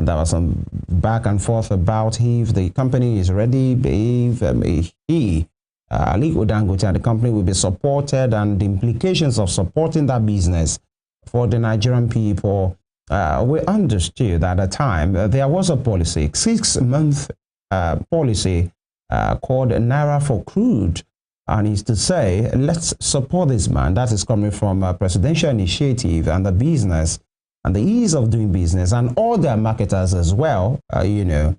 There was some back and forth about if the company is ready, if Aliko Dangote and the company will be supported, and the implications of supporting that business for the Nigerian people. We understood at the time there was a policy, 6-month policy called Naira for Crude, and is to say, let's support this man. That is coming from a presidential initiative and the business and the ease of doing business, and other marketers as well,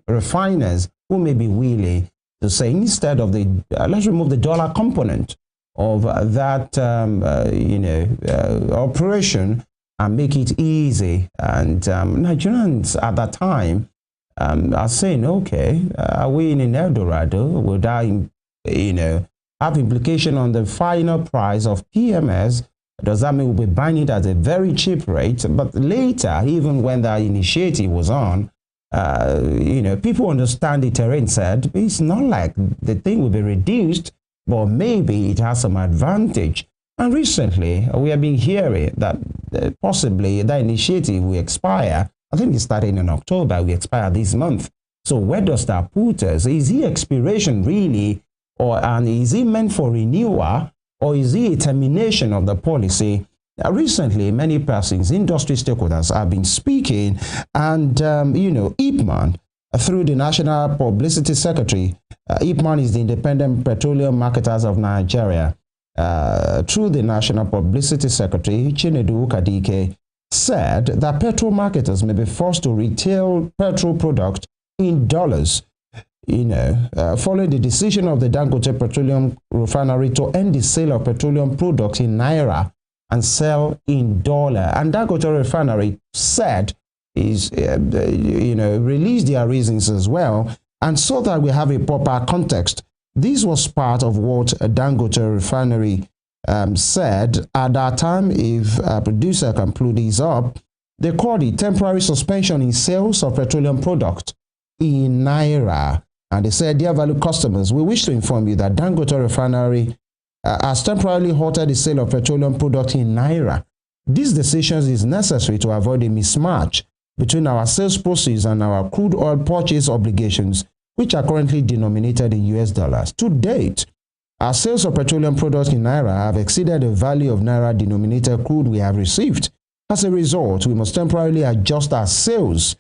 refiners who may be willing to say, instead of the, let's remove the dollar component of that, operation and make it easy. And Nigerians at that time are saying, okay, are we in an Eldorado? Will that, have implication on the final price of PMS? Does that mean we'll be buying it at a very cheap rate? But later, even when that initiative was on, people understand the terrain, said it's not like the thing will be reduced, but maybe it has some advantage. And recently, we have been hearing that possibly that initiative will expire. I think it started in October, will expire this month. So where does that put us? Is the expiration really, and is it meant for renewal, or is it a termination of the policy? Recently, many persons, industry stakeholders have been speaking, and, IPMAN, through the National Publicity Secretary, IPMAN is the Independent Petroleum Marketers of Nigeria, through the National Publicity Secretary, Chinedu Kadike, said that petrol marketers may be forced to retail petrol product in dollars, following the decision of the Dangote Petroleum Refinery to end the sale of petroleum products in Naira and sell in dollar. And Dangote Refinery said is, released their reasons as well. And so that we have a proper context, this was part of what Dangote Refinery said at that time. If a producer can pull this up, they called it temporary suspension in sales of petroleum product in Naira. And they said, dear valued customers, we wish to inform you that Dangote Refinery has temporarily halted the sale of petroleum product in Naira. This decision is necessary to avoid a mismatch between our sales proceeds and our crude oil purchase obligations, which are currently denominated in US dollars. To date, our sales of petroleum products in Naira have exceeded the value of Naira-denominated crude we have received. As a result, we must temporarily adjust our sales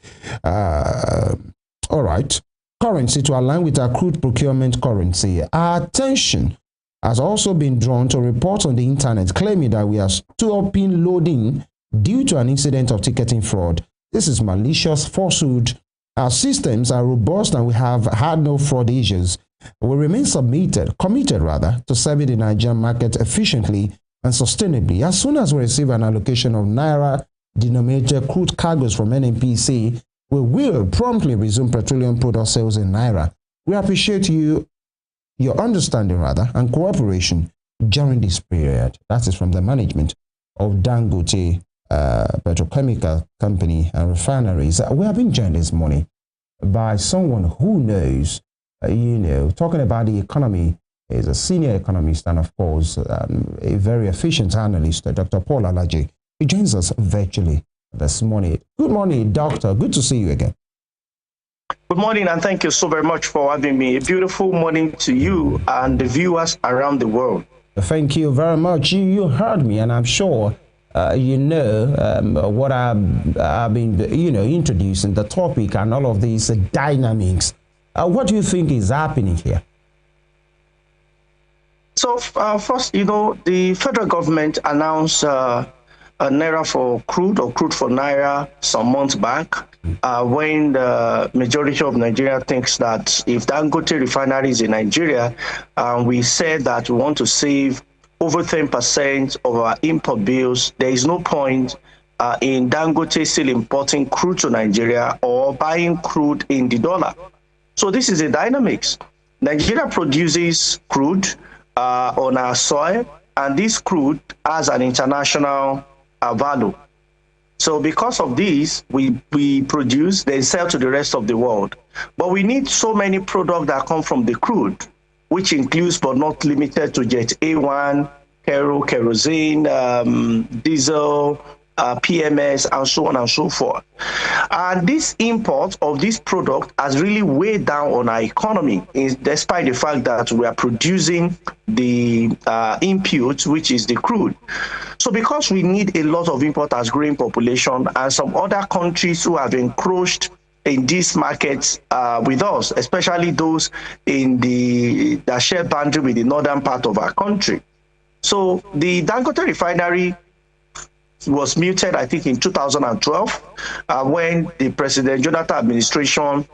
currency to align with our crude procurement currency. Our attention has also been drawn to reports on the internet claiming that we are stopping loading due to an incident of ticketing fraud. This is malicious falsehood. Our systems are robust and we have had no fraud issues. We remain committed to serving the Nigerian market efficiently and sustainably. As soon as we receive an allocation of Naira-denominated crude cargoes from NNPC, we will promptly resume petroleum product sales in Naira. We appreciate your understanding and cooperation during this period. That is from the management of Dangote Petrochemical Company and Refineries. We have been joined this morning by someone who knows, talking about the economy, is a senior economist and, of course, a very efficient analyst, Dr. Paul Alaji. He joins us virtually this morning. Good morning, Doctor. Good to see you again. Good morning, and thank you so very much for having me. A beautiful morning to you and the viewers around the world. Thank you very much. You heard me, and I'm sure what I've been, introducing the topic and all of these dynamics. What do you think is happening here? So first, the federal government announced a Naira for crude or crude for Naira some months back, when the majority of Nigeria thinks that if Dangote Refinery is in Nigeria, we said that we want to save over 10% of our import bills, there is no point in Dangote still importing crude to Nigeria or buying crude in the dollar. So this is the dynamics. Nigeria produces crude on our soil, and this crude has an international value. So because of this, we produce, then sell to the rest of the world. But we need so many products that come from the crude, which includes but not limited to jet A1, kerosene, diesel, PMS, and so on and so forth. And this import of this product has really weighed down on our economy, despite the fact that we are producing the input, which is the crude. So because we need a lot of import as growing population, and some other countries who have encroached in these markets with us, especially those in that share boundary with the northern part of our country. So the Dangote refinery was muted, I think, in 2012, when the President Jonathan administration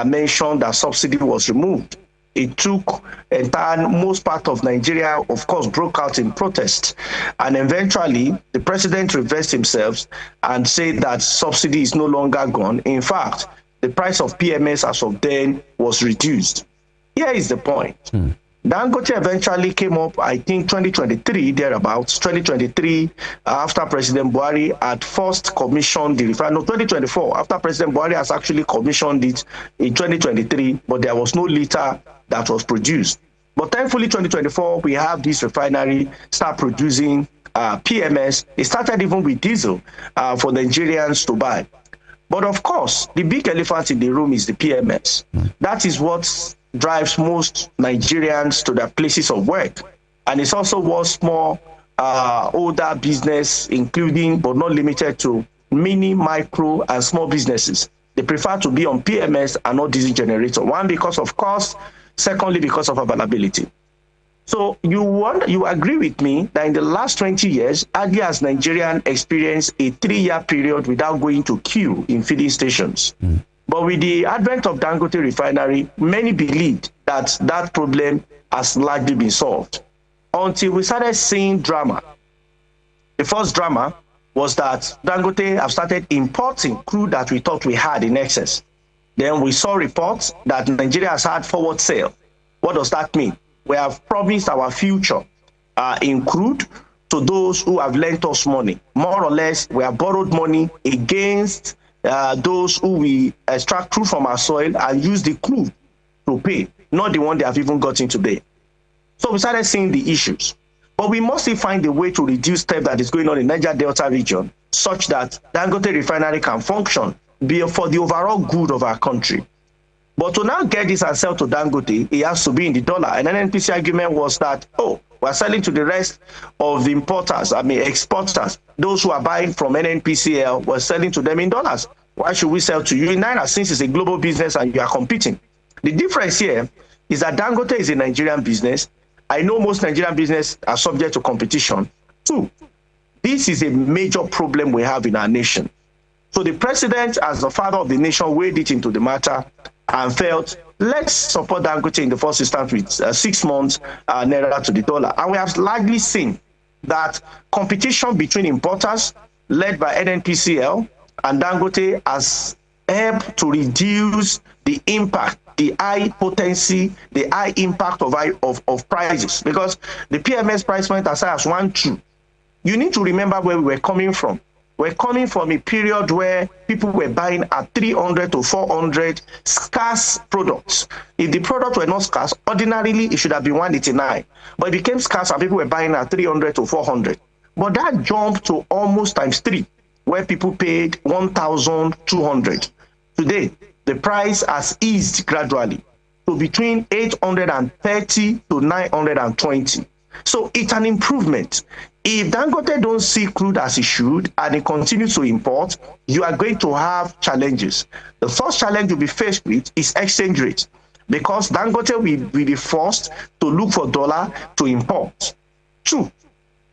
mentioned that subsidy was removed. It took most part of Nigeria, of course, broke out in protest. And eventually, the president reversed himself and said that subsidy is no longer gone. In fact, the price of PMS as of then was reduced. Here is the point. Dangote eventually came up, I think, 2023, thereabouts, 2023, after President Buhari had first commissioned the refinery. No, 2024, after President Buhari has actually commissioned it in 2023, but there was no liter that was produced. But thankfully, 2024, we have this refinery start producing PMS. It started even with diesel for Nigerians to buy. But of course, the big elephant in the room is the PMS. That is what drives most Nigerians to their places of work. And it's also what small, older business, including but not limited to mini, micro, and small businesses. They prefer to be on PMS and not diesel generator. One, because of cost. Secondly, because of availability. So you agree with me that in the last 20 years, hardly has Nigerian experienced a 3-year period without going to queue in filling stations. But with the advent of Dangote refinery, many believed that that problem has largely been solved until we started seeing drama. The first drama was that Dangote have started importing crude that we thought we had in excess. Then we saw reports that Nigeria has had forward sale. What does that mean? We have promised our future in crude to those who have lent us money. More or less, we have borrowed money against those who we extract crude from our soil and use the crude to pay, not the one they have even gotten today. So we started seeing the issues. But we must find a way to reduce theft that is going on in Niger Delta region, such that Dangote refinery can function for the overall good of our country. But to now get this and sell to Dangote, it has to be in the dollar. And NNPC argument was that, oh, we're selling to the rest of the exporters. Those who are buying from NNPCL, we're selling to them in dollars. Why should we sell to you in Naira, since it's a global business and you are competing? The difference here is that Dangote is a Nigerian business. I know most Nigerian businesses are subject to competition. 2, this is a major problem we have in our nation. So the president, as the father of the nation, weighed it into the matter and felt, let's support Dangote in the first instance with 6 months Naira to the dollar. And we have largely seen that competition between importers, led by NNPCL and Dangote, has helped to reduce the impact, the high potency, the high impact of prices. Because the PMS price went as high as 1.2. You need to remember where we were coming from. We're coming from a period where people were buying at 300 to 400 scarce products. If the products were not scarce, ordinarily it should have been 189. But it became scarce and people were buying at 300 to 400. But that jumped to almost ×3, where people paid 1,200. Today, the price has eased gradually to between 830 to 920. So it's an improvement. If Dangote don't see crude as it should and it continues to import, you are going to have challenges. The first challenge you'll be faced with is exchange rate, because Dangote will be forced to look for dollar to import. 2,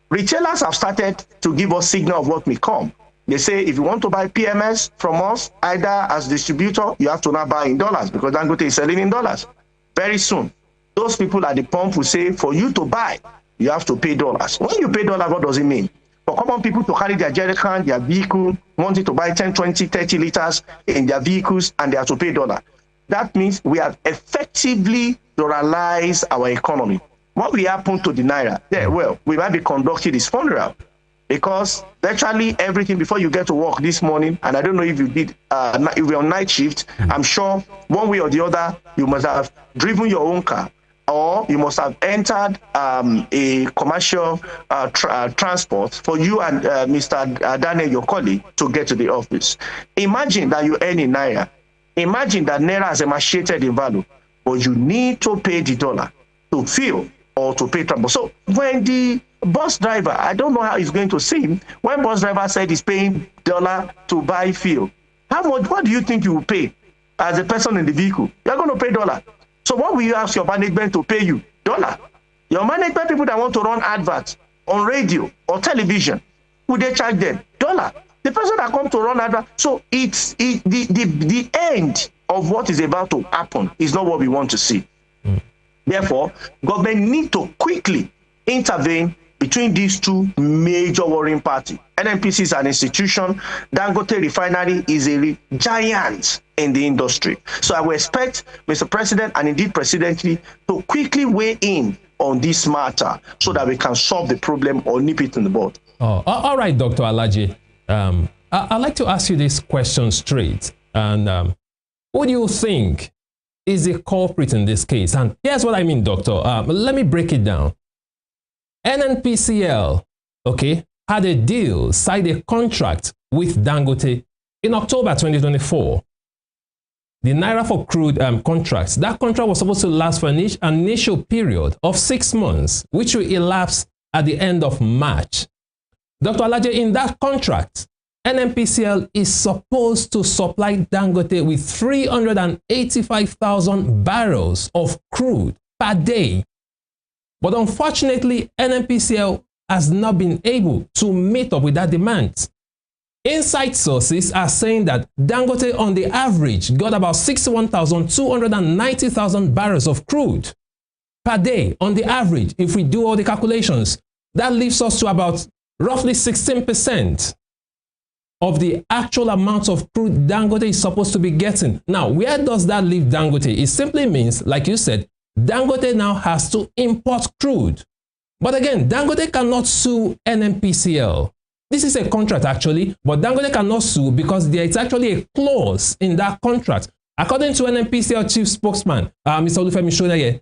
retailers have started to give us signal of what may come. They say if you want to buy PMS from us, either as distributor, you have to now buy in dollars because Dangote is selling in dollars. Very soon, those people at the pump will say, for you to buy, you have to pay dollars. When you pay dollars, what does it mean? For common people to carry their jerrycan, their vehicle, wanting to buy 10, 20, 30 liters in their vehicles, and they have to pay dollar. That means we have effectively dollarized our economy. What will happen to the Naira? Yeah, well, we might be conducting this funeral, because virtually everything before you get to work this morning, and I don't know if you did, if you're on night shift, I'm sure one way or the other, you must have driven your own car, or you must have entered a commercial transport for you and Mr. Daniel, your colleague, to get to the office. Imagine that you earn in Naira. Imagine that Naira has emaciated in value, but you need to pay the dollar to fuel or to pay transport. So when the bus driver, I don't know how it's going to seem, when bus driver said he's paying dollar to buy fuel, how much, what do you think you will pay as a person in the vehicle? You're going to pay dollar. So what will you ask your management to pay you? Dollar. Your management people that want to run adverts on radio or television, will they charge them? Dollar. The person that comes to run advert. So the end of what is about to happen is not what we want to see. Therefore, government need to quickly intervene between these two major warring parties. NNPC is an institution. Dangote Refinery is a giant in the industry. So I will expect Mr. President and indeed Presidently to quickly weigh in on this matter so that we can solve the problem or nip it in the bud. Oh, all right, Dr. Alaji. I'd like to ask you this question straight. And what do you think is the culprit in this case? And here's what I mean, Doctor. Let me break it down. NNPCL, okay, had a deal, signed a contract with Dangote in October 2024. The Naira for crude contracts, that contract was supposed to last for an initial period of 6 months, which will elapse at the end of March. Dr. Alaje, in that contract, NNPCL is supposed to supply Dangote with 385,000 barrels of crude per day. But unfortunately, NNPCL has not been able to meet up with that demand. Inside sources are saying that Dangote on the average got about 61,290,000 barrels of crude per day on the average. If we do all the calculations, that leaves us to about roughly 16% of the actual amount of crude Dangote is supposed to be getting. Now, where does that leave Dangote? It simply means, like you said, Dangote now has to import crude. But again, Dangote cannot sue NNPCL. This is a contract actually, but Dangote cannot sue because there is actually a clause in that contract. According to NNPCL chief spokesman, Mr. Olufemi Shonaye,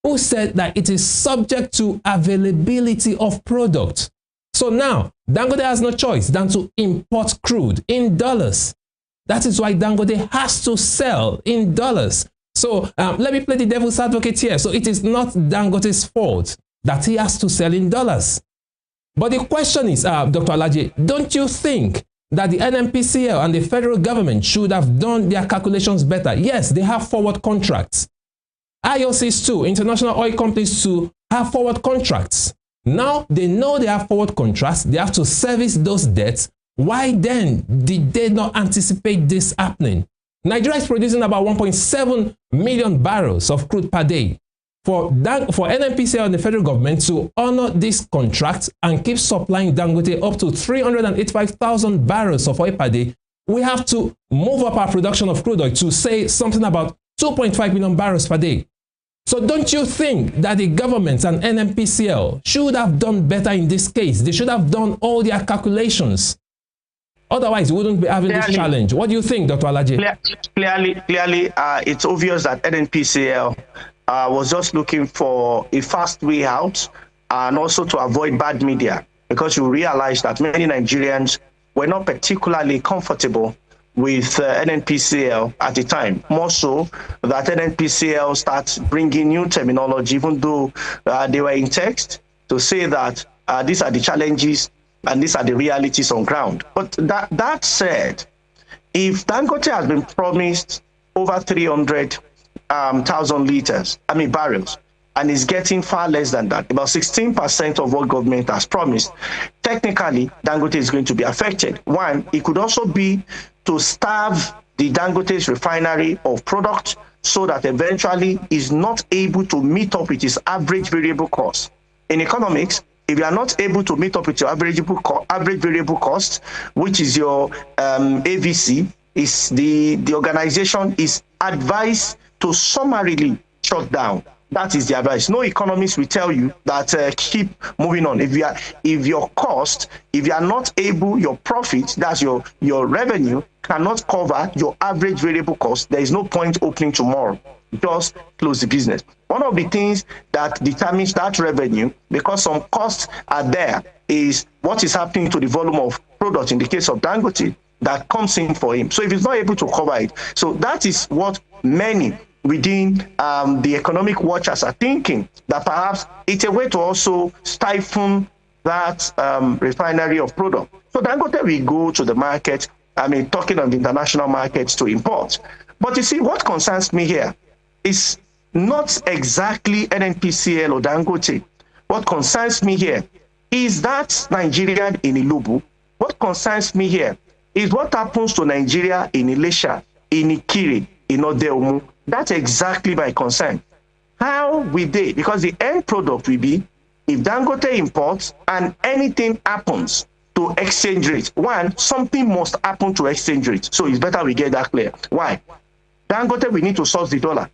who said that it is subject to availability of product. So now, Dangote has no choice than to import crude in dollars. That is why Dangote has to sell in dollars. So let me play the devil's advocate here. So it is not Dangote's fault that he has to sell in dollars. But the question is, Dr. Alaji, don't you think that the NNPCL and the federal government should have done their calculations better? Yes, they have forward contracts. IOCs too, international oil companies too, have forward contracts. Now they know they have forward contracts, they have to service those debts. Why then did they not anticipate this happening? Nigeria is producing about 1.7 million barrels of crude per day. For NNPCL and the federal government to honor this contract and keep supplying Dangote up to 385,000 barrels of oil per day, we have to move up our production of crude oil to say something about 2.5 million barrels per day. So don't you think that the government and NNPCL should have done better in this case? They should have done all their calculations. Otherwise, we wouldn't be having this challenge. What do you think, Dr. Alaji? Clearly, it's obvious that NNPCL was just looking for a fast way out and also to avoid bad media, because you realize that many Nigerians were not particularly comfortable with NNPCL at the time. More so that NNPCL starts bringing new terminology, even though they were in text, to say that these are the challenges and these are the realities on ground. But that said, if Dangote has been promised over 300,000 barrels, and is getting far less than that, about 16% of what government has promised, technically, Dangote is going to be affected. One, it could also be to starve the Dangote's refinery of product so that eventually is not able to meet up with its average variable cost. In economics, if you are not able to meet up with your average variable cost, which is your AVC, is the organization is advised to summarily shut down. That is the advice. No economist will tell you that keep moving on. If your cost, if you are not able, your profit, that's your revenue, cannot cover your average variable cost, there is no point opening tomorrow. just close the business. One of the things that determines that revenue, because some costs are there, is what is happening to the volume of product in the case of Dangote that comes in for him. So if he's not able to cover it, so that is what many within the economic watchers are thinking, that perhaps it's a way to also stifle that refinery of product. So Dangote will go to the market, I mean, talking on the international markets to import. But you see, what concerns me here is not exactly NNPCL or Dangote. What concerns me here is that Nigerian in Ilubu. What concerns me here is what happens to Nigeria in Ilesha, in Ikire, in Odeomu. That's exactly my concern. How will they, because the end product will be, if Dangote imports and anything happens to exchange rate, one, something must happen to exchange rate. So it's better we get that clear. Why? Dangote, we need to source the dollar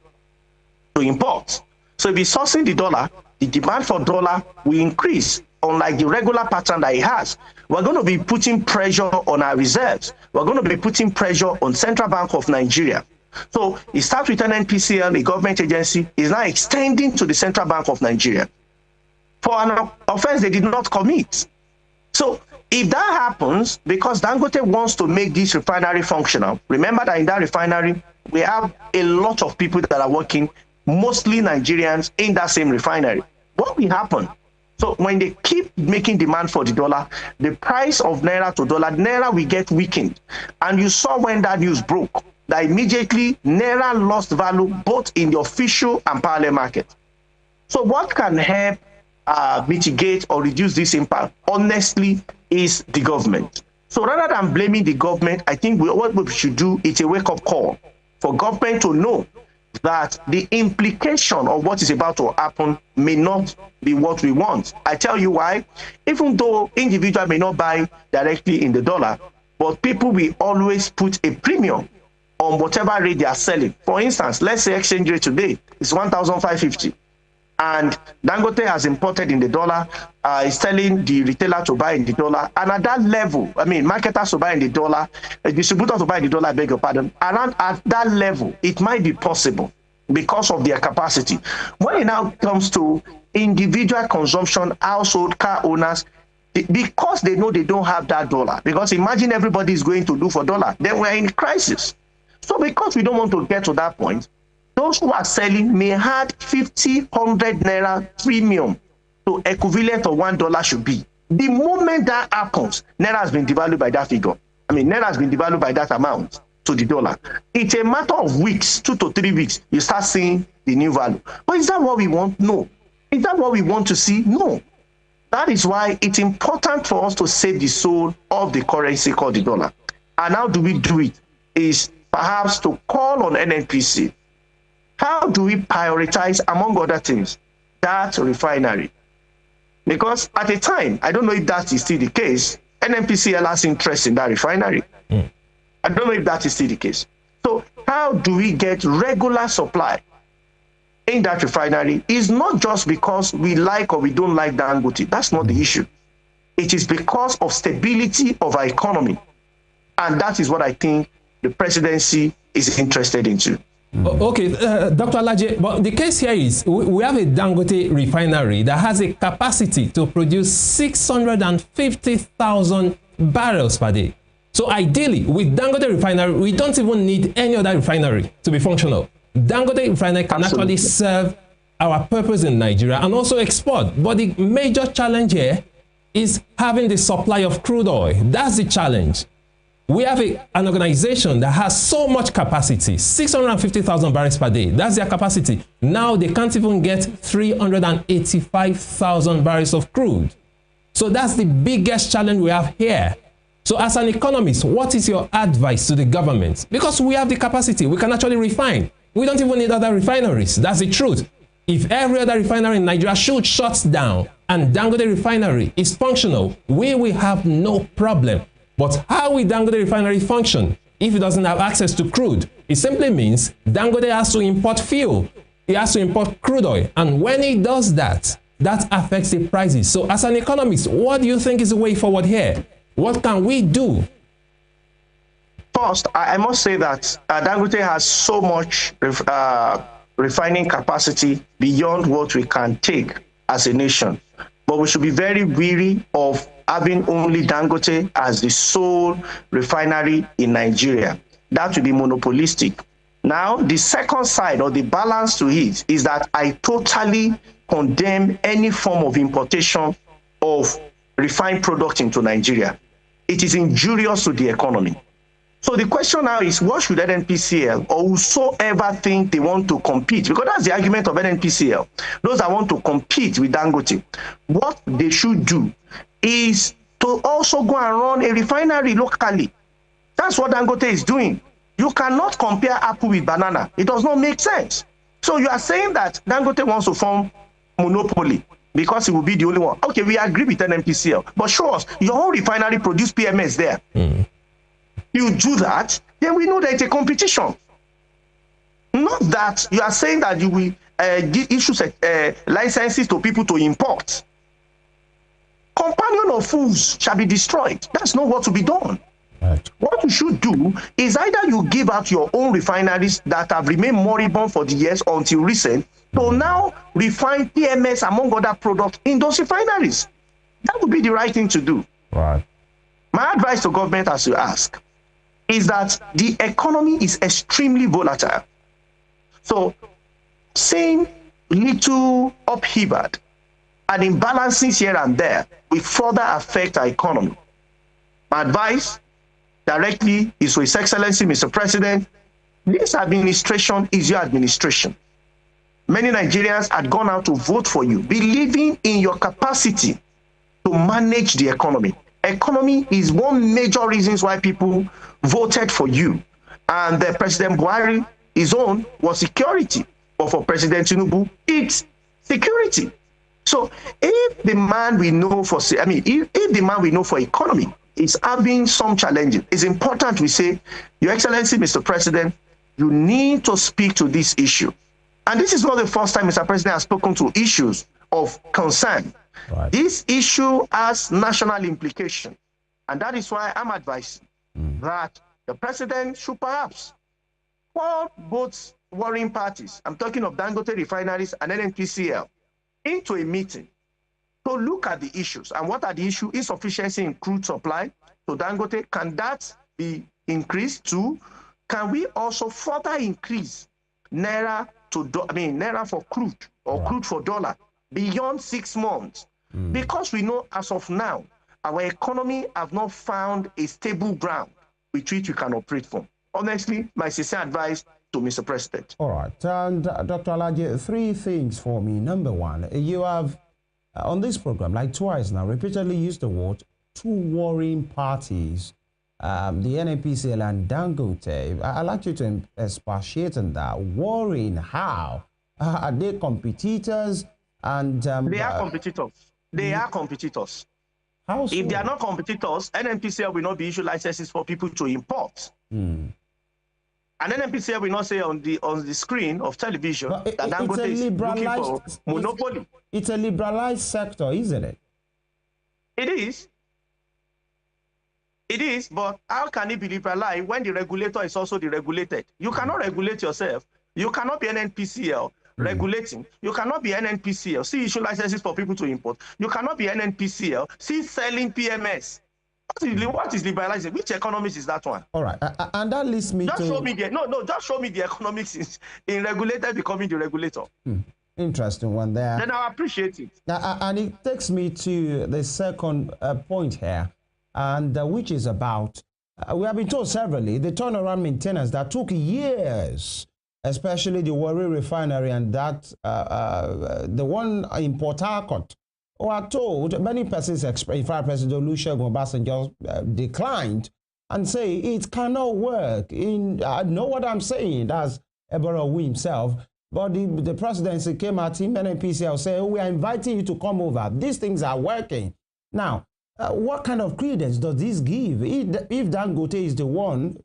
to import. So if he's sourcing the dollar, the demand for dollar will increase, unlike the regular pattern that he has. We're going to be putting pressure on our reserves. We're going to be putting pressure on Central Bank of Nigeria. So it starts with an NPCL, a government agency, is now extending to the Central Bank of Nigeria for an offense they did not commit. So if that happens, because Dangote wants to make this refinery functional, remember that in that refinery, we have a lot of people that are working, mostly Nigerians, in that same refinery. What will happen? So when they keep making demand for the dollar, the price of Naira to dollar, Naira will get weakened. And you saw when that news broke, that immediately Naira lost value both in the official and parallel market. So what can help mitigate or reduce this impact, honestly, is the government. So rather than blaming the government, I think what we should do is a wake-up call for government to know that the implication of what is about to happen may not be what we want. I tell you why. Even though individuals may not buy directly in the dollar, but people will always put a premium on whatever rate they are selling. For instance, let's say exchange rate today is 1,550. And Dangote has imported in the dollar, is telling the retailer to buy in the dollar. And at that level, I mean, marketers to buy in the dollar, distributors to buy in the dollar, I beg your pardon, around at that level, it might be possible because of their capacity. When it now comes to individual consumption, household, car owners, because they know they don't have that dollar, because imagine everybody is going to do for dollar, then we're in crisis. So because we don't want to get to that point, those who are selling may add 50, 100 Naira premium to equivalent of $1 should be. The moment that happens, Naira has been devalued by that figure. I mean, Naira has been devalued by that amount to the dollar. It's a matter of weeks, 2 to 3 weeks, you start seeing the new value. But is that what we want? No. Is that what we want to see? No. That is why it's important for us to save the soul of the currency called the dollar. And how do we do it? Is perhaps to call on NNPC. How do we prioritize, among other things, that refinery? Because at the time, I don't know if that is still the case, NNPCL has interest in that refinery. I don't know if that is still the case. So how do we get regular supply in that refinery? It's not just because we like or we don't like Dangote. That's not the issue. It is because of stability of our economy. And that is what I think the presidency is interested into. Okay, Dr. Alaje, but the case here is we have a Dangote refinery that has a capacity to produce 650,000 barrels per day. So ideally, with Dangote refinery, we don't even need any other refinery to be functional. Dangote refinery can actually serve our purpose in Nigeria and also export. But the major challenge here is having the supply of crude oil. That's the challenge. We have an organization that has so much capacity, 650,000 barrels per day. That's their capacity. Now they can't even get 385,000 barrels of crude. So that's the biggest challenge we have here. So as an economist, what is your advice to the government? Because we have the capacity, we can actually refine. We don't even need other refineries. That's the truth. If every other refinery in Nigeria should shut down and Dangote refinery is functional, we will have no problem. But how will Dangote refinery function if it doesn't have access to crude? It simply means Dangote has to import fuel. He has to import crude oil. And when he does that, that affects the prices. So as an economist, what do you think is the way forward here? What can we do? First, I must say that Dangote has so much refining capacity beyond what we can take as a nation. But we should be very wary of having only Dangote as the sole refinery in Nigeria. That will be monopolistic. Now, the second side or the balance to it is that I totally condemn any form of importation of refined product into Nigeria. It is injurious to the economy. So the question now is, what should NNPCL or whosoever think they want to compete, because that's the argument of NNPCL, those that want to compete with Dangote, what they should do is to also go and run a refinery locally. That's what Dangote is doing. You cannot compare apple with banana. It does not make sense. So you are saying that Dangote wants to form monopoly because he will be the only one. Okay, we agree with NNPCL, but show us your own refinery produce PMS there. You do that, then we know that it's a competition. Not that you are saying that you will issue licenses to people to import. Companion of fools shall be destroyed. That's not what to be done. Right. What you should do is either you give out your own refineries that have remained moribund for the years until recent, to now refine PMS among other products in those refineries. That would be the right thing to do. Right. My advice to government, as you ask, is that the economy is extremely volatile. So, seeing little upheaval and imbalances here and there will further affect our economy. My advice directly is to His Excellency, Mr. President, this administration is your administration. Many Nigerians had gone out to vote for you, believing in your capacity to manage the economy. Economy is one major reasons why people voted for you. And President Buhari, his own was security. But for President Tinubu, it's security. So if the man we know for, if the man we know for economy is having some challenges, it's important we say, Your Excellency, Mr. President, you need to speak to this issue. And this is not the first time Mr. President has spoken to issues of concern. Right. This issue has national implication. And that is why I'm advising that the president should perhaps call both warring parties, I'm talking of Dangote refineries and NNPCL, into a meeting to look at the issues. And what are the issues? Insufficiency in crude supply to Dangote. Can that be increased too? Can we also further increase Naira Naira for crude or crude for dollar beyond 6 months? Because we know as of now, our economy have not found a stable ground with which we can operate from. Honestly, my sincere advice to Mr. President. All right. And Dr. Alaje, 3 things for me. Number 1, you have on this program, like twice now, repeatedly used the word 2 warring parties, the NNPCL and Dangote. I'd like you to expatiate on that. Warring, how? Are they competitors? And they are competitors. They are competitors. How so? If they are not competitors, NNPCL will not be issued licenses for people to import. And NNPCL will not say on the screen of television that Dangote is looking for monopoly. It's a liberalized sector, isn't it? It is. It is, but how can it be liberalized when the regulator is also the regulated? You cannot regulate yourself. You cannot be NNPCL regulating. You cannot be NNPCL. See issue licenses for people to import. You cannot be NNPCL. See selling PMS. What is liberalizing? Which economics is that one? All right, and that leads me just show me the just show me the economics in regulated becoming the regulator. Interesting one there. Then I appreciate it. And it takes me to the second point here, and which is about we have been told severally the turnaround maintenance that took years, especially the Warri refinery and that the one in Port Harcourt. We are told many persons, in fact, President Olusegun Obasanjo declined and say it cannot work. I know what I'm saying. That's Eboro himself. But the presidency came at him and NPCL say, we are inviting you to come over. These things are working. Now, what kind of credence does this give? If Dangote is the one,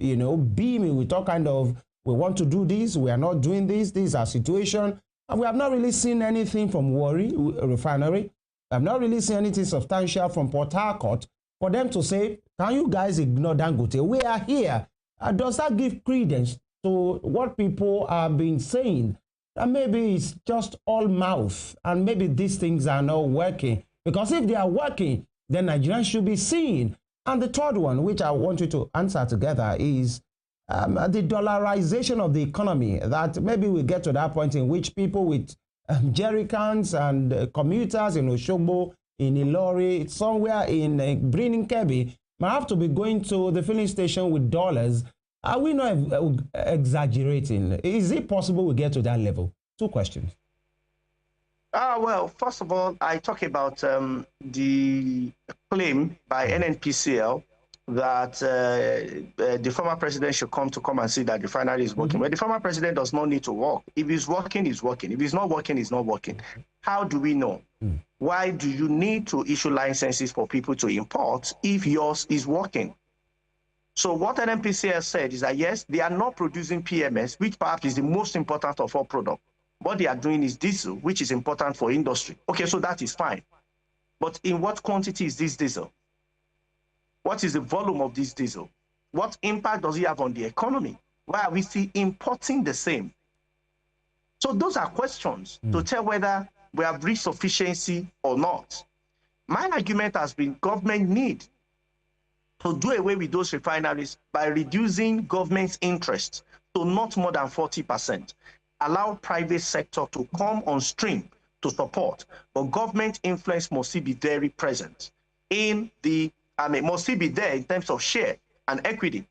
beaming with all kind of, we want to do this, we are not doing this, these are situations, and we have not really seen anything from Warri refinery. I've not really seen anything substantial from Port Harcourt for them to say, can you guys ignore Dangote? We are here. Does that give credence to what people have been saying And maybe it's just all mouth, and maybe these things are not working. Because if they are working, then Nigerians should be seeing. And the third one, which I want you to answer together, is the dollarization of the economy. That maybe we get to that point in which people with jerry cans and commuters in Oshogbo, in Ilori, somewhere in Brini Kebbi, might have to be going to the filling station with dollars. Are we not exaggerating? Is it possible we get to that level? Two questions. Well, first of all, I talk about the claim by NNPCL that the former president should come and see that the refinery is working. But the former president does not need to work. If he's working, he's working. If he's not working, he's not working. How do we know? Why do you need to issue licenses for people to import if yours is working? So what NNPCL said is that, yes, they are not producing PMS, which perhaps is the most important of all products. What they are doing is diesel, which is important for industry. Okay, so that is fine. But in what quantity is this diesel? What is the volume of this diesel? What impact does it have on the economy? Why are we still importing the same? So those are questions to tell whether we have reached sufficiency or not. My argument has been government need to do away with those refineries by reducing government's interest to not more than 40%. Allow private sector to come on stream to support, but government influence must still be very present in the, must still be there in terms of share and equity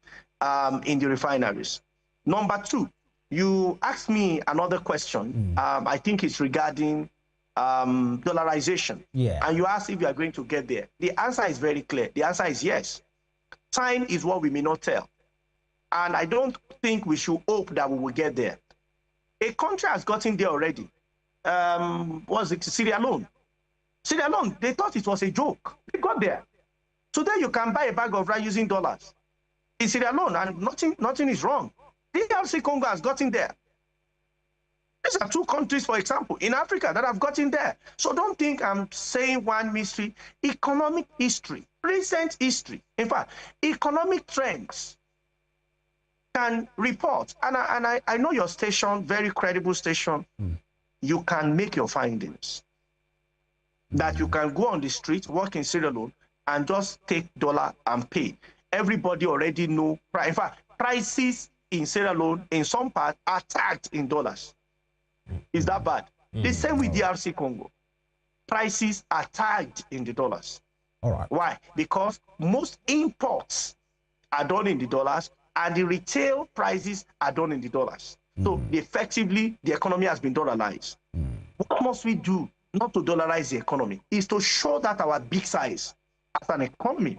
in the refineries. Number two, you asked me another question. I think it's regarding dollarization. Yeah. And you asked if you are going to get there. The answer is very clear. The answer is yes. Time is what we may not tell. And I don't think we should hope that we will get there. A country has gotten there already. Was it Sierra Leone? Sierra Leone, they thought it was a joke. They got there. Today you can buy a bag of rice using dollars. In Sierra Leone, and nothing is wrong. DRC Congo has gotten there. These are two countries, for example, in Africa that have gotten there. So don't think I'm saying one mystery. Economic history, recent history, in fact, economic trends can report. And I know your station, very credible station. You can make your findings. That you can go on the street, work in Sierra Leone, and just take dollar and pay. Everybody already know. In fact, prices in Sierra Leone, in some part, are tagged in dollars. Is that bad? The same with DRC Congo. Prices are tagged in the dollars. All right. Why? Because most imports are done in the dollars, and the retail prices are done in the dollars. So effectively, the economy has been dollarized. What must we do not to dollarize the economy is to show that our big size as an economy,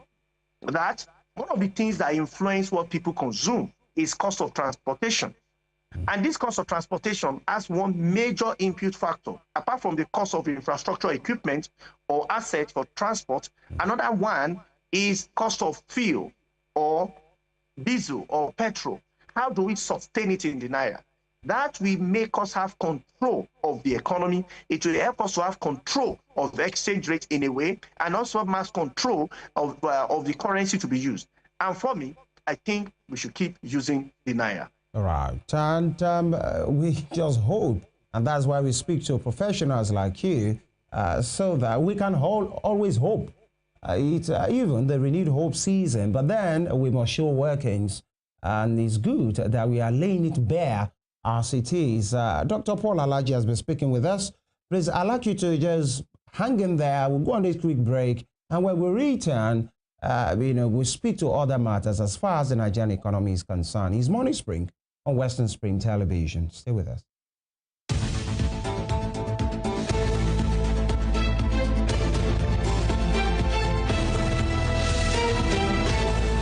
that one of the things that influence what people consume is cost of transportation. And this cost of transportation has one major input factor, apart from the cost of infrastructure equipment or assets for transport. Another one is cost of fuel or diesel or petrol. How do we sustain it in the Naira? That will make us have control of the economy. It will help us to have control of the exchange rate in a way, and also have mass control of the currency to be used. And for me, I think we should keep using the Naira. All right. And we just hope, and that's why we speak to professionals like you, so that we can always hope. It's even the renewed hope season, but then we must show workings, and it's good that we are laying it bare as it is. Dr. Paul Alaji has been speaking with us. Please, I'd like you to just hang in there. We'll go on this quick break, and when we return, we'll speak to other matters as far as the Nigerian economy is concerned. It's Morning Spring on Western Spring Television. Stay with us.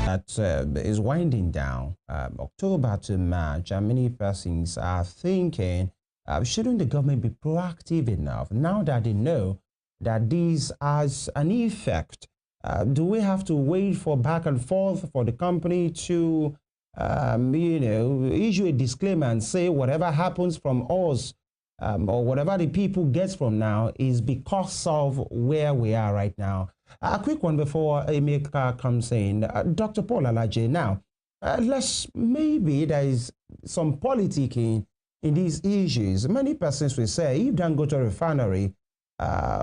That is winding down. October to March, and many persons are thinking, shouldn't the government be proactive enough now that they know that this has an effect? Do we have to wait for back and forth for the company to, issue a disclaimer and say whatever happens from us or whatever the people get from now is because of where we are right now? A quick one before Emeka comes in. Dr. Paul Alaji, now, maybe there is some politicking in these issues. Many persons will say, if Dangote Refinery,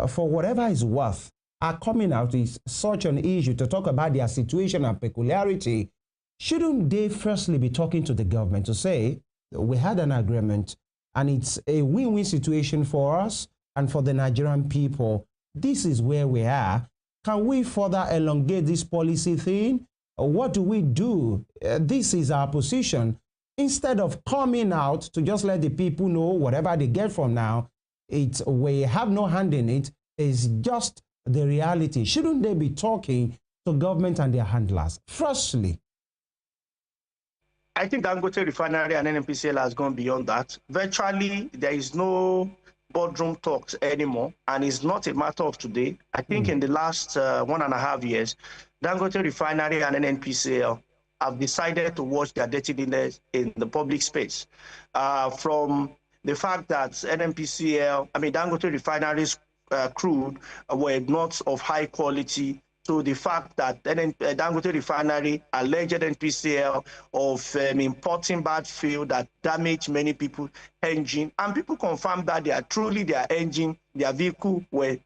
for whatever it's worth, are coming out with such an issue to talk about their situation and peculiarity, shouldn't they firstly be talking to the government to say, we had an agreement and it's a win-win situation for us and for the Nigerian people. This is where we are. Can we further elongate this policy thing? What do we do? This is our position. Instead of coming out to just let the people know whatever they get from now, we have no hand in it. It's just the reality. Shouldn't they be talking to government and their handlers? Firstly, I think Dangote Refinery and NNPCL has gone beyond that. Virtually, there is no boardroom talks anymore, and it's not a matter of today. I think in the last 1.5 years, Dangote Refinery and NNPCL have decided to watch their dirty dinners in the public space. From the fact that Dangote Refinery's crude were not of high quality, to the fact that Dangote Refinery alleged NPCL of importing bad fuel that damaged many people's engine, and people confirmed that their engine, their vehicle were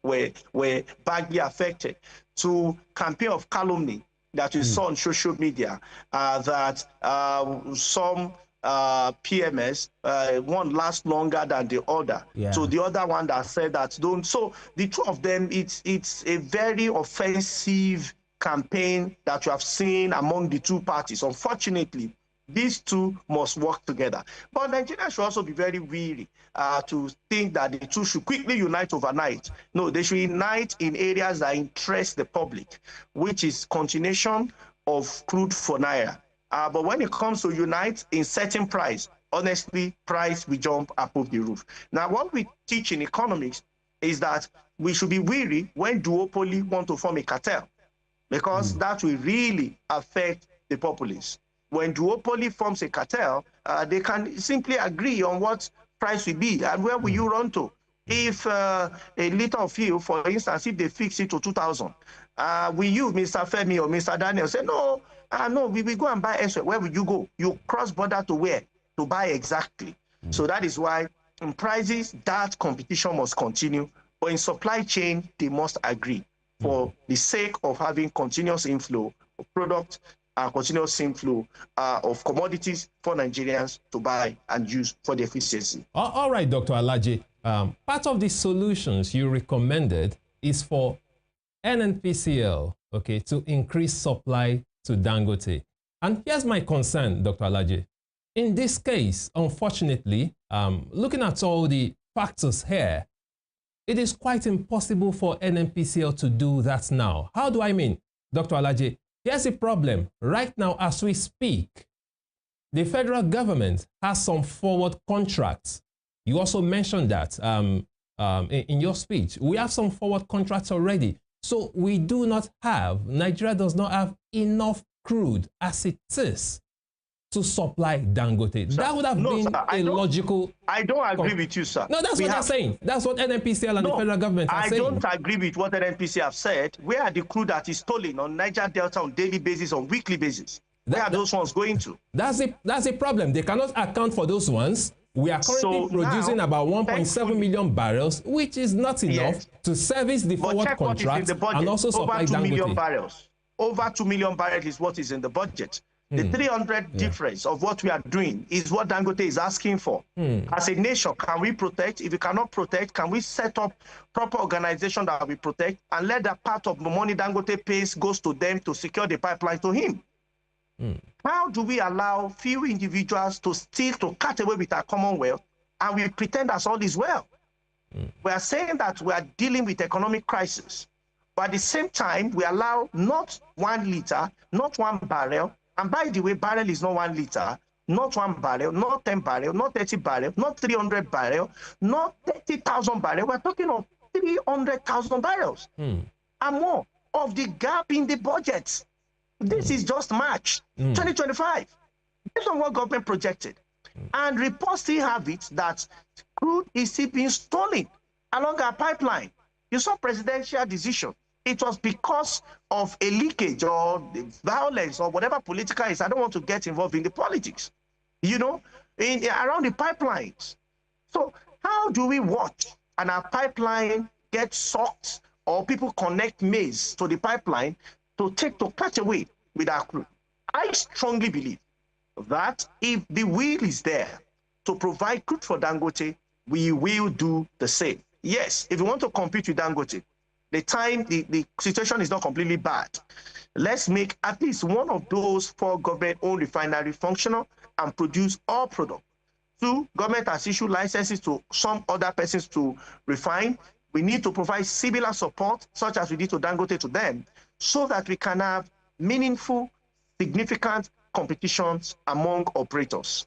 badly affected. To campaign of calumny that we saw on social media, that some PMS, one lasts longer than the other. So the other one that said that don't. So the two of them, it's a very offensive campaign that you have seen among the two parties. Unfortunately, these two must work together. But Nigeria should also be very wary to think that the two should quickly unite overnight. No, they should unite in areas that interest the public, which is continuation of crude for Naira. But when it comes to unite in setting price, honestly, price will jump above the roof. Now, what we teach in economics is that we should be wary when duopoly want to form a cartel, because that will really affect the populace. When duopoly forms a cartel, they can simply agree on what price will be and where will you run to. If a liter of fuel, for instance, if they fix it to 2,000, will you, Mr. Femi or Mr. Daniel, say, no, we will go and buy elsewhere? Where will you go? You cross border to where? To buy exactly. So that is why in prices, that competition must continue. But in supply chain, they must agree for the sake of having continuous inflow of product and continuous inflow of commodities for Nigerians to buy and use for the efficiency. All right, Dr. Alaje. Part of the solutions you recommended is for NNPCL, okay, to increase supply to Dangote. And here's my concern, Dr. Alaje. In this case, unfortunately, looking at all the factors here, it is quite impossible for NNPCL to do that now. How do I mean, Dr. Alaje? Here's the problem. Right now, as we speak, the federal government has some forward contracts. You also mentioned that in your speech. We have some forward contracts already. So we do not have, Nigeria does not have enough crude as it is to supply Dangote. Sir, that would have been a logical... I don't agree with you, sir. No, that's what they're saying. That's what NNPCL and the federal government are saying. I don't agree with what NNPCL have said. Where are the crude that is stolen on Niger Delta on daily basis, on weekly basis? Where are those ones going to? That's the problem. They cannot account for those ones. We are currently producing about 1.7 million barrels, which is not enough to service the forward contract and also supply Dangote. 2 million barrels. Over 2 million barrels is what is in the budget. The 300 difference of what we are doing is what Dangote is asking for. As a nation, can we protect? If we cannot protect, can we set up proper organization that we protect and let that part of the money Dangote pays goes to them to secure the pipeline to him? How do we allow few individuals to steal, to cut away with our commonwealth, and we pretend as all is well? We are saying that we are dealing with economic crisis, but at the same time, we allow not 1 liter, not 1 barrel, and by the way, barrel is not 1 liter, not 1 barrel, not 10 barrel, not 30 barrel, not 300 barrel, not 30,000 barrel. We're talking of 300,000 barrels and more of the gap in the budget. This is just March 2025. Based on what government projected. And reports still have it that crude is still being stolen along our pipeline. You saw presidential decision. It was because of a leakage or violence or whatever political is. I don't want to get involved in the politics. You know, around the pipelines. So how do we watch and our pipeline get sucked or people connect maize to the pipeline to catch away with our crude? I strongly believe that if the will is there to provide crude for Dangote, we will do the same. Yes, if you want to compete with Dangote, the situation is not completely bad. Let's make at least one of those 4 government-owned refineries functional and produce all products. 2, government has issued licenses to some other persons to refine. We need to provide similar support, such as we did to Dangote, to them, so that we can have meaningful, significant competitions among operators.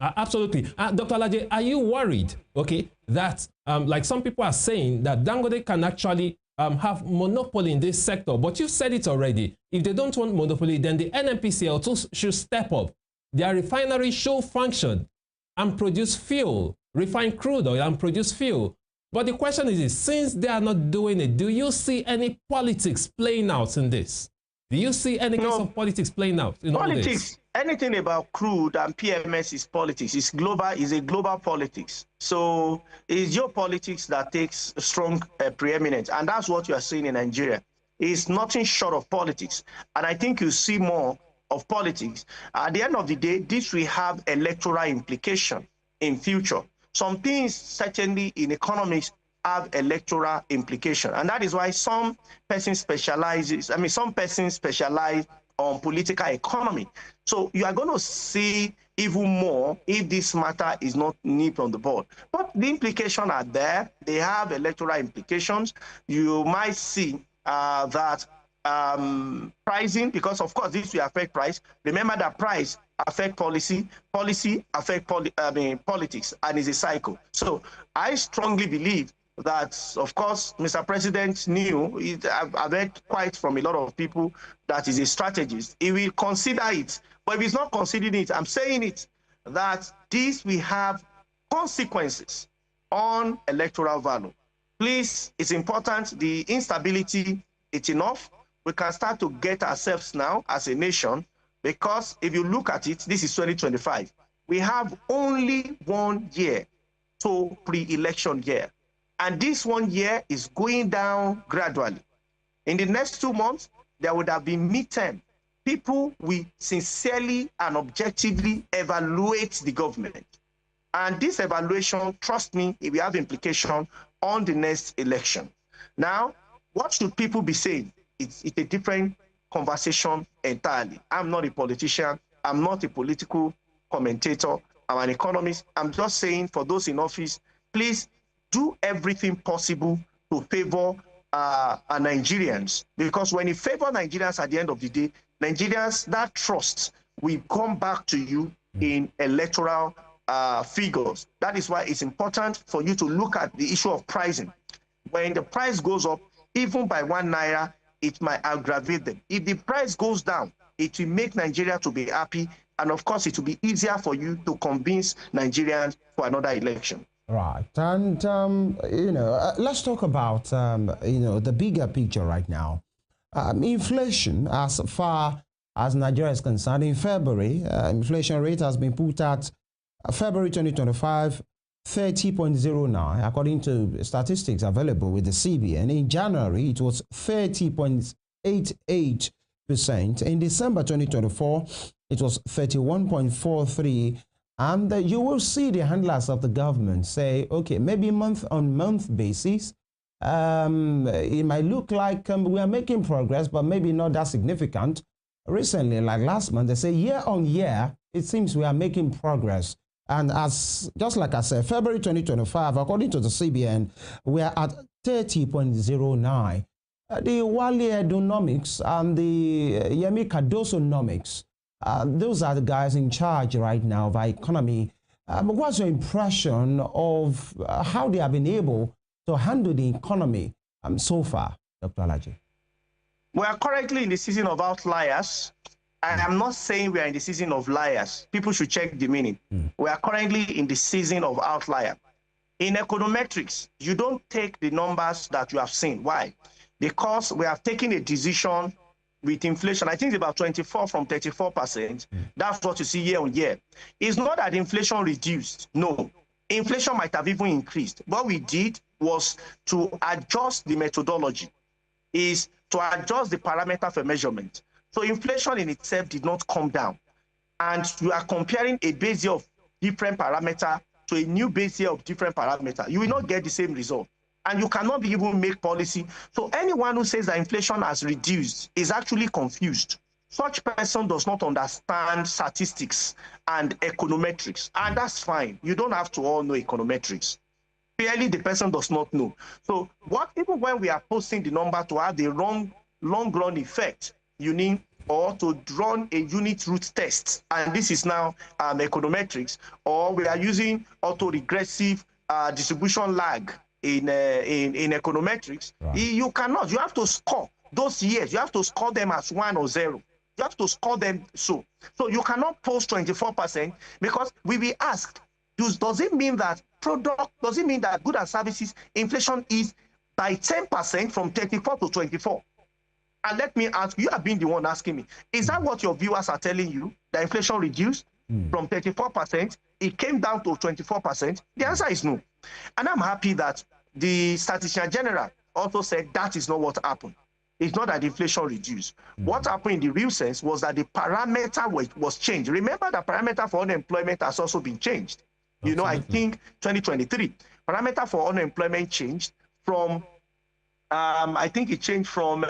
Absolutely. Dr. Alaje, are you worried, okay, that like some people are saying that Dangote can actually have monopoly in this sector, but you've said it already. If they don't want monopoly, then the NNPCL too should step up. Their refinery should function and produce fuel, refine crude oil and produce fuel. But the question is, since they are not doing it, do you see any politics playing out in this? Do you see any case of politics playing out in all this? Anything about crude and PMS is politics. It's global, is a global politics. So it's geopolitics that takes strong preeminence. And that's what you are seeing in Nigeria. It's nothing short of politics. And I think you see more of politics. At the end of the day, this will have electoral implication in future. Some things certainly in economics have electoral implication. And that is why some persons specialize on political economy. So you are going to see even more if this matter is not nipped on the bud. But the implications are there. They have electoral implications. You might see that pricing, because of course this will affect price. Remember that price affect policy, policy affect politics, and is a cycle. So I strongly believe that, of course, Mr. President knew, I've heard quite from a lot of people that is a strategist. He will consider it. But if he's not considering it, I'm saying it, that this will have consequences on electoral value. Please, it's important. The instability, it's enough. We can start to get ourselves now as a nation, because if you look at it, this is 2025. We have only 1 year to pre-election year. And this 1 year is going down gradually. In the next 2 months, there would have been midterm. People will sincerely and objectively evaluate the government. And this evaluation, trust me, it will have implication on the next election. Now, what should people be saying? It's a different conversation entirely. I'm not a politician. I'm not a political commentator. I'm an economist. I'm just saying, for those in office, please do everything possible to favor Nigerians. Because when you favor Nigerians at the end of the day, Nigerians, that trust will come back to you in electoral figures. That is why it's important for you to look at the issue of pricing. When the price goes up, even by 1 naira, it might aggravate them. If the price goes down, it will make Nigeria to be happy. And of course, it will be easier for you to convince Nigerians for another election. Right. And, let's talk about, the bigger picture right now. Inflation, as far as Nigeria is concerned, in February, inflation rate has been put at February 2025, 30.09, according to statistics available with the CBN. In January, it was 30.88%. In December 2024, it was 31.43%. And you will see the handlers of the government say, okay, maybe month-on-month basis, it might look like we are making progress, but maybe not that significant. Recently, like last month, they say year on year, it seems we are making progress. And just like I said, February 2025, according to the CBN, we are at 30.09. The Wale Edonomics and the Yemi Cardoso-nomics, those are the guys in charge right now of our economy. What's your impression of how they have been able to handle the economy so far, Dr. Alaje? We are currently in the season of outliers. And I'm not saying we are in the season of liars. People should check the meaning. We are currently in the season of outlier. In econometrics, you don't take the numbers that you have seen. Why? Because we have taken a decision with inflation. I think it's about 24 from 34%. That's what you see year on year. It's not that inflation reduced. No, inflation might have even increased. What we did was to adjust the methodology, is to adjust the parameter for measurement. So inflation in itself did not come down. And you are comparing a base year of different parameter to a new base year of different parameter. You will not get the same result. And you cannot even make policy. So anyone who says that inflation has reduced is actually confused. Such person does not understand statistics and econometrics. And that's fine. You don't have to all know econometrics. Clearly, the person does not know. So even when we are posting the number to have the long-run effect, you need or to run a unit root test. And this is now econometrics, or we are using autoregressive distribution lag in econometrics. Right. You cannot. You have to score those years. You have to score them as 1 or 0. You have to score them so. So you cannot post 24% because we will ask, does it mean that does it mean that goods and services inflation is by 10% from 34 to 24? And let me ask, you have been the one asking me, is that what your viewers are telling you, that inflation reduced from 34%, it came down to 24%? The answer is no. And I'm happy that the Statistician General also said that is not what happened. It's not that inflation reduced. What happened in the real sense was that the parameter was changed. Remember, the parameter for unemployment has also been changed. You know, I think 2023, parameter for unemployment changed from, I think it changed from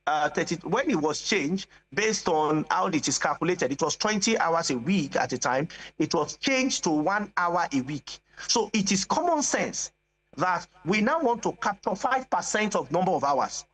30, when it was changed based on how it is calculated, it was 20 hours a week at the time. It was changed to 1 hour a week. So it is common sense that we now want to capture 5% of number of hours.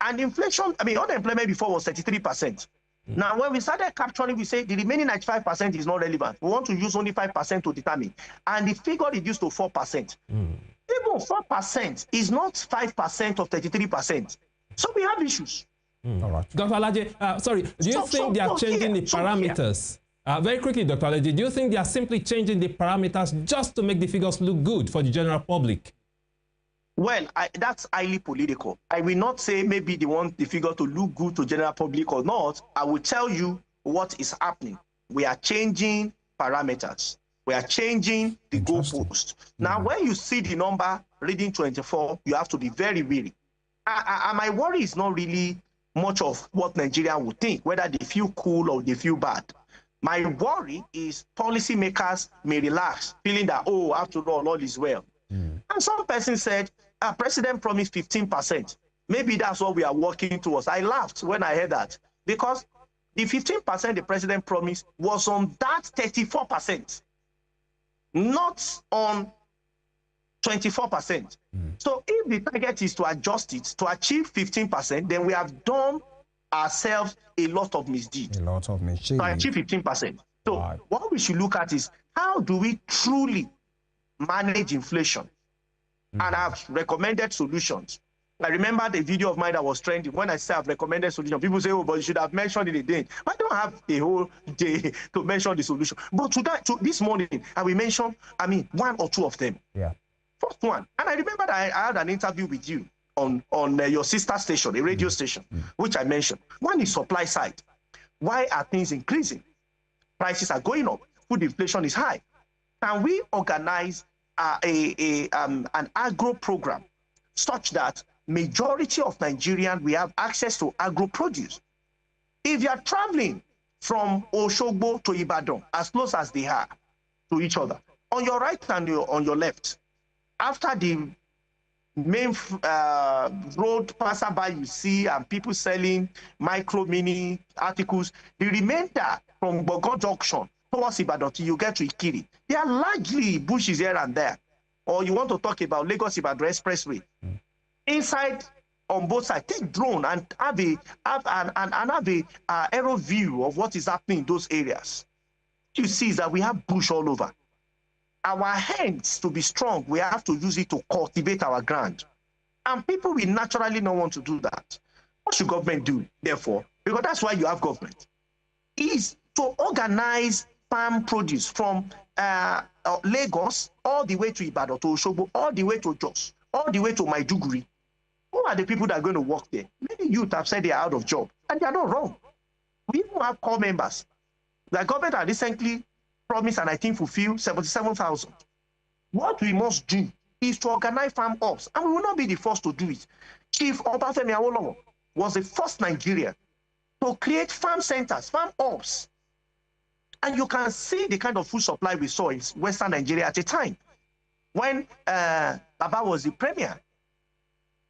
And inflation, unemployment before was 33%. Now, when we started capturing, we say the remaining 95% is not relevant. We want to use only 5% to determine. And the figure reduced to 4%. Even 4% is not 5% of 33%. So we have issues. All right. Dr. Alaje, sorry, do you think they are changing the parameters? Very quickly, Dr. Alaje, do you think they are simply changing the parameters just to make the figures look good for the general public? Well, that's highly political. I will not say maybe they want the figure to look good to general public or not. I will tell you what is happening. We are changing parameters. We are changing the goalpost. Now, when you see the number reading 24, you have to be very wary. My worry is not really much of what Nigeria would think, whether they feel cool or they feel bad. My worry is policymakers may relax, feeling that, oh, after all is well. And some person said, President promised 15%. Maybe that's what we are working towards. I laughed when I heard that, because the 15% the president promised was on that 34%, not on 24%. So if the target is to adjust it to achieve 15%, then we have done ourselves a lot of misdeed. A lot of misdeed. To achieve 15%. So what we should look at is, how do we truly manage inflation? And I've recommended solutions. I remember the video of mine that was trending. When I say I've recommended solutions, people say, oh, but you should have mentioned it a day. I don't have a whole day to mention the solution. But this morning, I will mention, one or two of them. Yeah. First one, and I remember that I had an interview with you on your sister station, a radio station, which I mentioned. One is supply side. Why are things increasing? Prices are going up. Food inflation is high. Can we organize an agro program such that majority of Nigerians we have access to agro produce? If you are traveling from Oshogbo to Ibadan, as close as they are to each other, on your right and on your left, after the main road passerby you see and people selling micro mini articles, the remainder from Bogon Junction towards Ibadan till you get to Ikiri, they are largely bushes here and there. Or you want to talk about Lagos Ibadan Expressway. Inside, on both sides, take drone and have a aero view of what is happening in those areas. You see that we have bush all over. Our hands, to be strong, we have to use it to cultivate our ground. And people will naturally not want to do that. What should government do, therefore? Because that's why you have government. Is to organize farm produce from Lagos all the way to Ibadan, to Osogbo, all the way to Jos, all the way to Maiduguri. Who are the people that are going to work there? Many youth have said they are out of job, and they are not wrong. We even have core members. The government has recently promised and I think fulfilled 77,000. What we must do is to organize farm ops, and we will not be the first to do it. Chief Obafemi Awolowo was the first Nigerian to create farm centers, farm ops. And you can see the kind of food supply we saw in Western Nigeria at the time when Baba was the premier.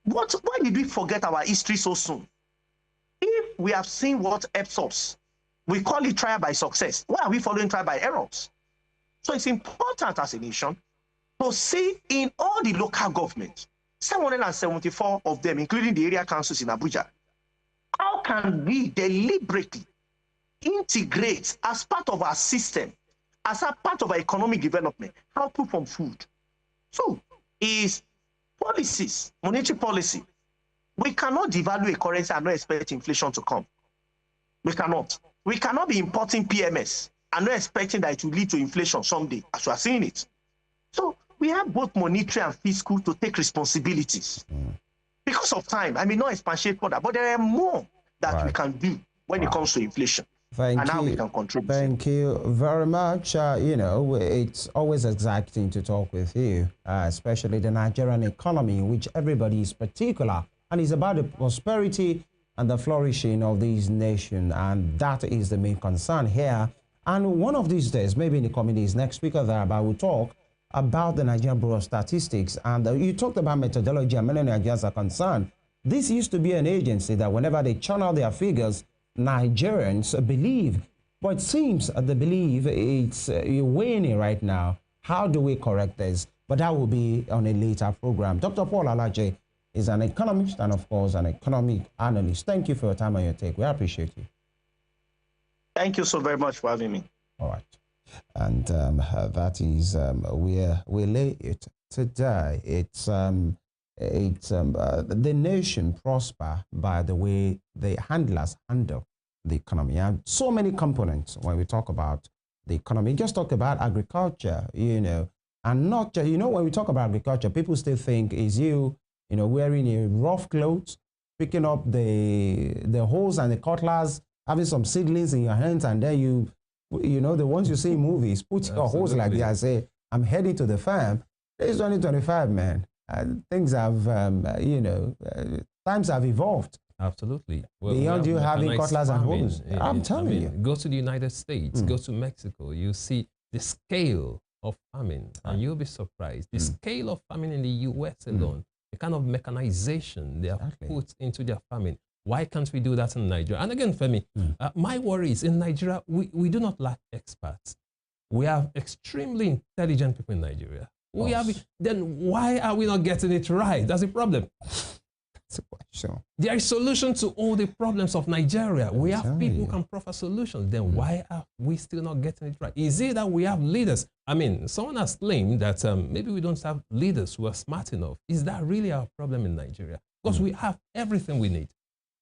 Why did we forget our history so soon? If we have seen what helps us, we call it trial by success. Why are we following trial by errors? So it's important as a nation to see in all the local governments, 774 of them, including the area councils in Abuja, how can we deliberately integrate as part of our system, as a part of our economic development, how to form food? So is policies, monetary policy. We cannot devalue a currency and not expect inflation to come. We cannot. We cannot be importing PMS and not expecting that it will lead to inflation someday, as we are seeing it. So we have both monetary and fiscal to take responsibilities. Because of time, I may not expatiate further, but there are more that we can do when it comes to inflation. Thank you. How we can contribute. Thank you very much. You know, it's always exciting to talk with you, especially the Nigerian economy, in which everybody is particular, and it's about the prosperity and the flourishing of this nation, and that is the main concern here. And one of these days, maybe in the coming days, next week or thereabout, we'll talk about the Nigerian Bureau of Statistics. And you talked about methodology, and many Nigerians are concerned. This used to be an agency that whenever they channel their figures, Nigerians believe. But it seems they believe it's waning right now. How do we correct this? But that will be on a later program. Dr. Paul Alaje is an economist and, of course, an economic analyst. Thank you for your time and your take. We appreciate you. Thank you so very much for having me. All right. And that is where we lay it today. It's the nation prosper by the way the handlers handle the economy. And so many components when we talk about the economy. Just talk about agriculture, you know, and not just, you know, when we talk about agriculture, people still think is you know, wearing a rough clothes, picking up the hoes and the cutlass, having some seedlings in your hands, and then you know, the ones you see in movies, put your hose like that and say, I'm heading to the farm. It's 2025, man. Things have, you know, times have evolved. Absolutely. Well, beyond you having cutlass and hoes. I'm telling you. Go to the United States, go to Mexico, you see the scale of farming, and you'll be surprised. The scale of farming in the US alone, the kind of mechanization they have put into their farming. Why can't we do that in Nigeria? And again, Femi, my worry is in Nigeria, we do not lack experts. We have extremely intelligent people in Nigeria. Then why are we not getting it right? That's the problem. That's a question. There is a solution to all the problems of Nigeria. We have people who can proffer solutions. Then why are we still not getting it right? Is it that we have leaders? I mean, someone has claimed that maybe we don't have leaders who are smart enough. Is that really our problem in Nigeria? Because we have everything we need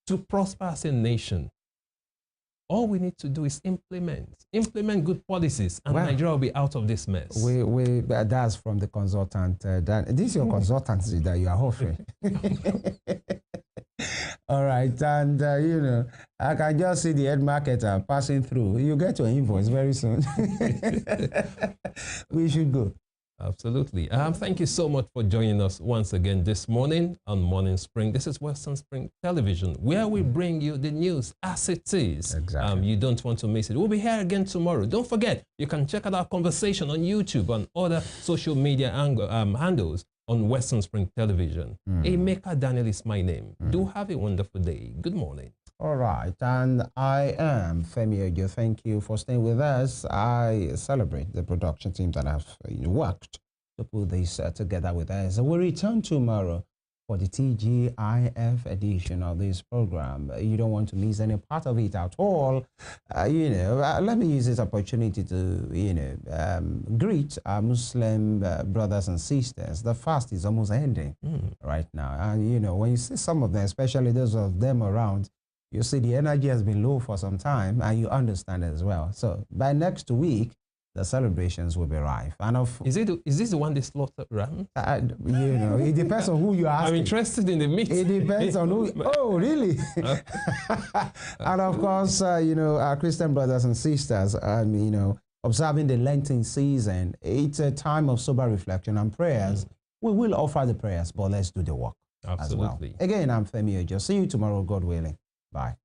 to prosper as a nation. All we need to do is implement good policies, and Nigeria will be out of this mess. That's from the consultant. This is your consultancy that you are offering. All right, and you know, I can just see the head marketer passing through. You get your invoice very soon. We should go. Absolutely. Thank you so much for joining us once again this morning on Morning Spring. This is Western Spring Television, where we bring you the news as it is. Exactly. You don't want to miss it. We'll be here again tomorrow. Don't forget, you can check out our conversation on YouTube and other social media handles on Western Spring Television. Emeka Daniel is my name. Do have a wonderful day. Good morning. All right, and I am Femi Ojo. Thank you for staying with us. I celebrate the production team that have worked to put this together with us. We'll return tomorrow for the TGIF edition of this program. You don't want to miss any part of it at all. You know, let me use this opportunity to, greet our Muslim brothers and sisters. The fast is almost ending right now. And, you know, when you see some of them, especially those of them around, you see the energy has been low for some time, and you understand it as well. So by next week, the celebrations will be rife. And is this the one they slaughter ram? You know, it depends on who you ask. I'm interested in the meat. It depends on who. Oh, really? And of course, you know, our Christian brothers and sisters, you know, observing the Lenten season, it's a time of sober reflection and prayers. We will offer the prayers, but let's do the work. Absolutely. As well. Again, I'm Femi Ojo. See you tomorrow, God willing. Bye.